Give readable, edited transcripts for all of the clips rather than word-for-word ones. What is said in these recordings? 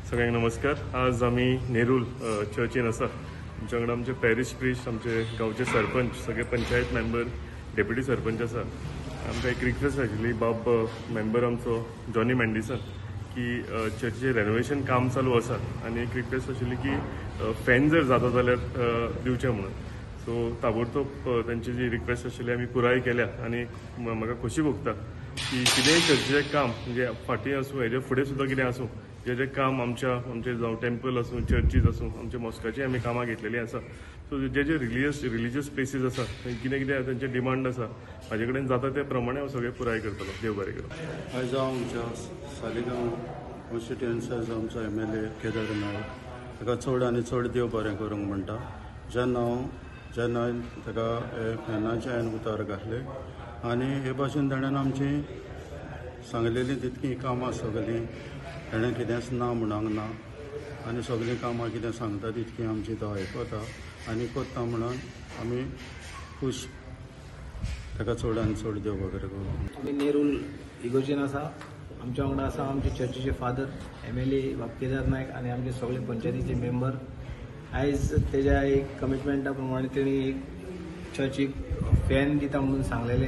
सगळ्यांक नमस्कार। आज आम्ही नेरूल चर्चीन आसा। आमच्या वांगडा आमचे पॅरिश प्रिस्ट, आमचे गांवचे सरपंच, सगळे पंचायत मेंबर, डेप्युटी सरपंच आसा। आमकां एक रिक्वेस्ट आशिल्ली बाब मेंबर आमचो जॉनी मेंडिसन की चर्चीचे रेनोवेशन काम चालू आसा आनी एक रिक्वेस्ट आशिल्ली की फॅन जर जाता जाल्यार दिवचे म्हणून। सो ताबडतोब तांची जी रिक्वेस्ट आशिल्ली आमी पुराय केल्या आनी म्हाका खोशी भोगता की कितेंय चर्चीचें काम म्हणजे फाटीं आसूं हेजे फुडें सुद्दां कितें आसूं जे काम आमचे जावं टेम्पल आसूं चर्चीज आसूं आमच्या मॉस्काची आमी कामां घेतलेली आसा। सो जे रिलिजियस प्लेसीस आसा कितें कितें तांचे डिमांड आसा म्हाजे कडेन जाता ते प्रमाणे हांव सगळें पुराय करतलो। देव बरें करूं। आयज हांव आमच्या सालिगांव कॉन्स्टिट्युएन्सीचो आमचो MLA केदार नायक ताका चड आनी चड देव बरें करूंक म्हणटा। जेन्ना ताका फॅनाचे हांवें उतार घातले आनी हे भाशेन ताणें आमची सांगलेली तितकी कामां सगळीं ताणें कितेंच ना म्हणूंक ना आनी सगळीं कामां कितें सांगता तितकी आमची तो आयकता आनी करता म्हणून आमी खूश। ताका चड आनी चड देव बरें करूं। आमी नेरूल इगोर्जीन आसा। आमच्या वांगडा आसा आमचे चर्चीचे फादर MLA केदार नायक आनी आमचे सगळे पंचायतीचे मेंबर। आयज तेज्या एक कमिटमेंटा प्रमाणे तेणी एक चर्चीक फॅन दिता म्हणून सांगलेले,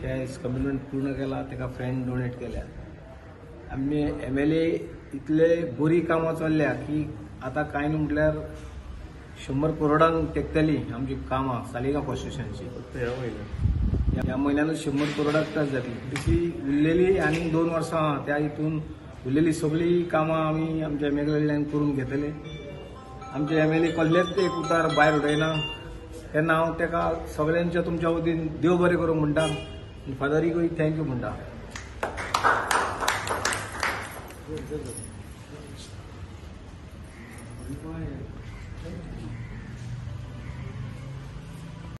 ते कमिटमेंट पूर्ण केला, ताका फॅन डोनेट केल्या। आमी MLA इतले बरी कामां चल्ल्या की आतां कांय न्हू म्हटल्यार 100 करोडांक तेंकतली आमची कामां सालिगांव कॉन्स्टिट्युएन्सीची। ह्या म्हयन्यानूच 100 करोडाक टच जातली। तशी उरलेली आनी 2 वर्सां त्या हितून उरलेली सगळी कामां आमी आमच्या MLA कडल्यान करून घेतले। आमचे MLA कसलेच एक उतार भायर उडयना। तेन्ना हांव ताका सगळ्यांच्या तुमच्या वतीन देव बरें करूंक म्हणटा आनी फादरीकूय थँक्यू म्हणटा।